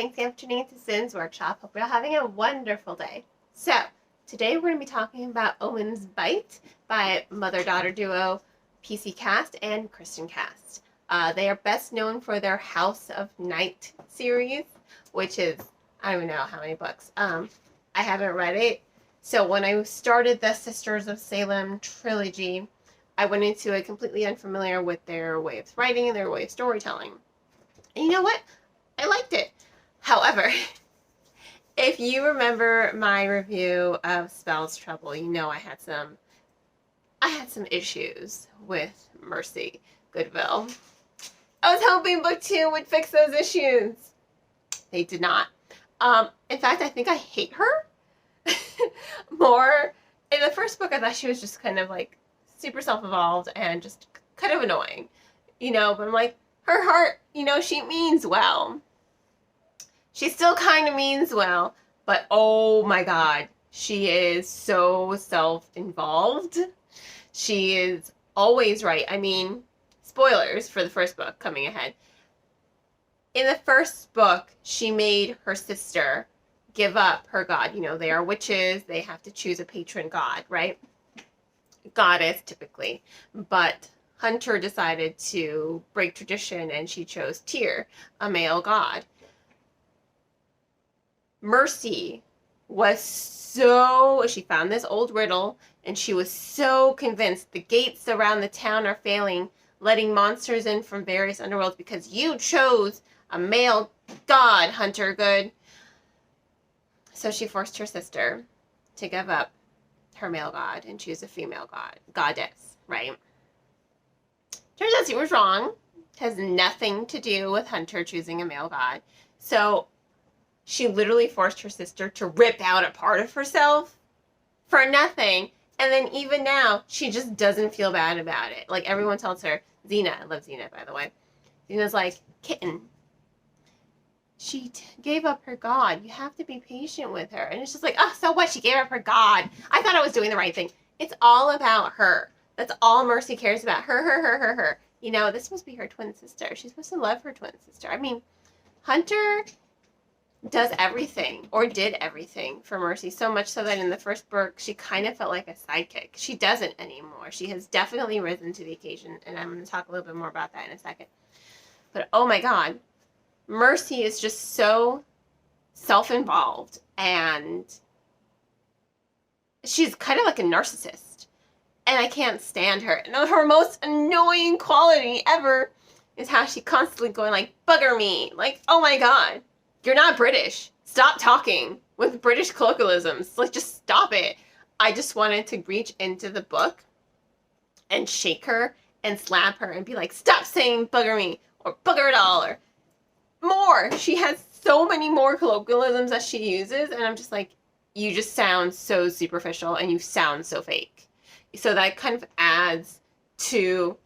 thanks again for tuning into Sin's Workshop. Hope you're all having a wonderful day. So, today we're going to be talking about Omens Bite by mother-daughter duo PC Cast and Kristen Cast. They are best known for their House of Night series, which is, I don't even know how many books. I haven't read it. So when I started the Sisters of Salem trilogy, I went into it completely unfamiliar with their way of writing and their way of storytelling. And you know what? I liked it. However, if you remember my review of Spell's Trouble, you know I had some issues with Mercy Goodeville. I was hoping book 2 would fix those issues. They did not. In fact, I think I hate her more. In the first book, I thought she was just kind of like super self-evolved and just kind of annoying, you know, but I'm like, her heart, you know, she means well. She still kind of means well, but oh my God, she is so self-involved. She is always right. I mean, spoilers for the first book coming ahead. In the first book, she made her sister give up her god. You know, they are witches. They have to choose a patron god, right? Goddess, typically. But Hunter decided to break tradition, and she chose Tyr, a male god. Mercy was she found this old riddle, and she was so convinced the gates around the town are failing, letting monsters in from various underworlds because you chose a male god, Hunter Goode. So she forced her sister to give up her male god and choose a female goddess, right? Turns out she was wrong. It has nothing to do with Hunter choosing a male god. So she literally forced her sister to rip out a part of herself for nothing. And then even now, she just doesn't feel bad about it. Like, everyone tells her, Xena, I love Xena, by the way. Xena's like, kitten, she gave up her god. You have to be patient with her. And it's just like, oh, so what? She gave up her god. I thought I was doing the right thing. It's all about her. That's all Mercy cares about. Her. You know, this must be her twin sister. She's supposed to love her twin sister. I mean, Hunter does everything, or did everything, for Mercy, so much so that in the first book, she kind of felt like a sidekick. She doesn't anymore. She has definitely risen to the occasion, and I'm going to talk a little bit more about that in a second. But, oh my God, Mercy is just so self-involved, and she's kind of like a narcissist, and I can't stand her. And her most annoying quality ever is how she constantly going like, bugger me. Like, oh my God. You're not British. Stop talking with British colloquialisms. Like, just stop it. I just wanted to reach into the book and shake her and slap her and be like, stop saying bugger me or bugger it all or more. She has so many more colloquialisms that she uses, and I'm just like, you just sound so superficial and you sound so fake. So that kind of adds to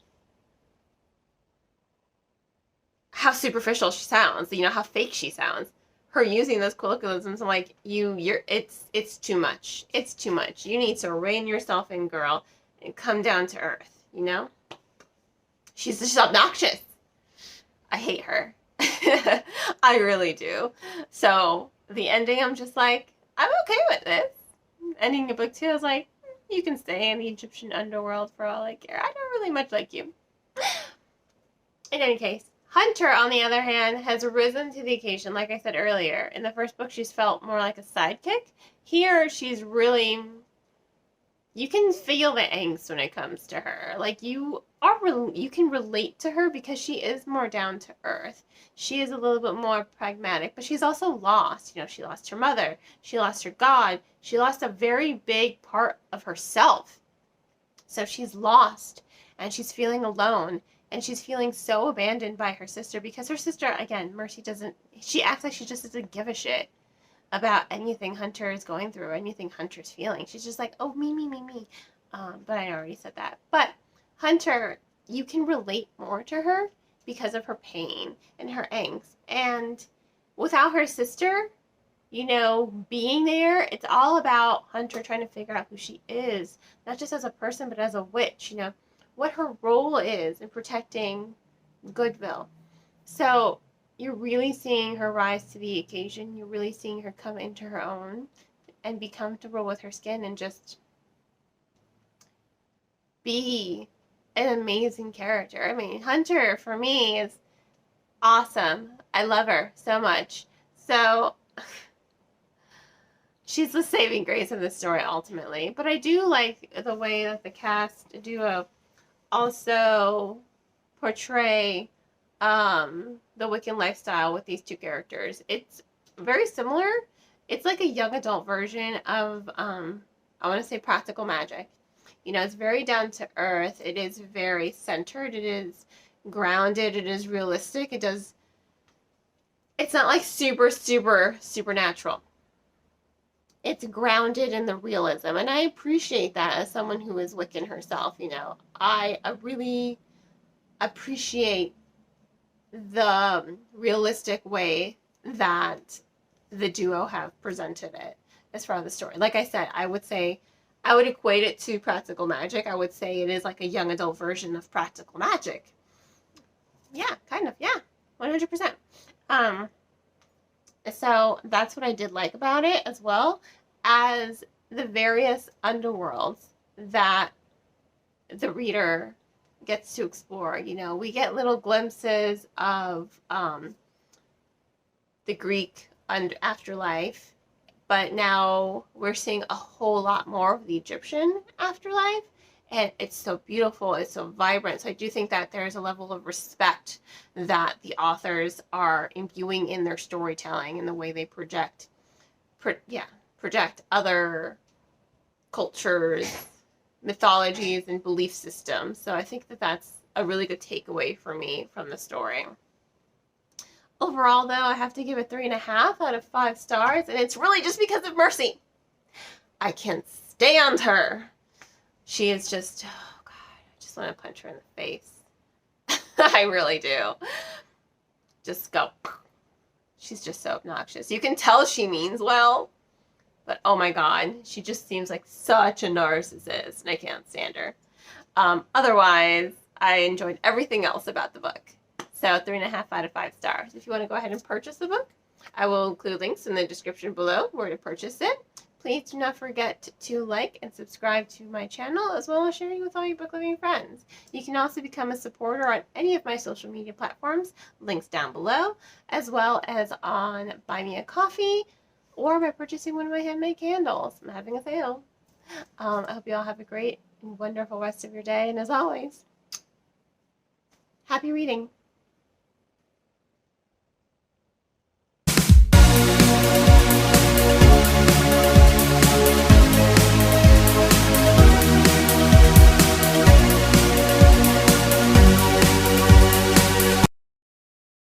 how superficial she sounds, you know, how fake she sounds. Her using those colloquialisms, I'm like, it's too much. It's too much. You need to rein yourself in, girl, and come down to earth, you know? She's just obnoxious. I hate her. I really do. So, the ending, I'm just like, I'm okay with this. Ending of book 2, I was like, you can stay in the Egyptian underworld for all I care. I don't really much like you. In any case, Hunter, on the other hand, has risen to the occasion, like I said earlier. In the first book, she's felt more like a sidekick. Here, she's really... You can feel the angst when it comes to her. Like, you can relate to her because she is more down to earth. She is a little bit more pragmatic, but she's also lost. You know, she lost her mother. She lost her god. She lost a very big part of herself. So she's lost, and she's feeling alone. And she's feeling so abandoned by her sister because her sister, again, Mercy she acts like she just doesn't give a shit about anything Hunter is going through or anything Hunter's feeling. She's just like, oh, me. But I already said that. But Hunter, you can relate more to her because of her pain and her angst. And without her sister, you know, being there, it's all about Hunter trying to figure out who she is, not just as a person, but as a witch, you know, what her role is in protecting Goodeville. So you're really seeing her rise to the occasion. You're really seeing her come into her own and be comfortable with her skin and just be an amazing character. I mean, Hunter for me is awesome. I love her so much. So she's the saving grace of the story ultimately. But I do like the way that the cast duo also portray the Wiccan lifestyle with these two characters. It's very similar. It's like a young adult version of I want to say practical magic. You know, it's very down to earth. It is very centered. It is grounded. It is realistic. It's not like super supernatural. It's grounded in the realism, and I appreciate that as someone who is Wiccan herself. You know, I really appreciate the realistic way that the duo have presented it as far as the story. Like I said, I would equate it to practical magic. I would say it is like a young adult version of practical magic. Yeah, kind of. Yeah, 100%. So that's what I did like about it, as well as the various underworlds that the reader gets to explore. You know, we get little glimpses of the Greek afterlife, but now we're seeing a whole lot more of the Egyptian afterlife, and it's so beautiful, it's so vibrant. So I do think that there's a level of respect that the authors are imbuing in their storytelling and the way they project other cultures, mythologies, and belief systems. So I think that that's a really good takeaway for me from the story. Overall, though, I have to give it 3.5 out of 5 stars, and it's really just because of Mercy. I can't stand her. She is just, oh God, I just want to punch her in the face. I really do. Just go. She's just so obnoxious. You can tell she means well, but oh my God, she just seems like such a narcissist, and I can't stand her. Otherwise, I enjoyed everything else about the book. So 3.5 out of 5 stars. If you want to go ahead and purchase the book, I will include links in the description below where to purchase it. Please do not forget to like and subscribe to my channel, as well as sharing with all your book loving friends. You can also become a supporter on any of my social media platforms, links down below, as well as on Buy Me a Coffee, or by purchasing one of my handmade candles. I'm having a sale. I hope you all have a great and wonderful rest of your day, and as always, happy reading.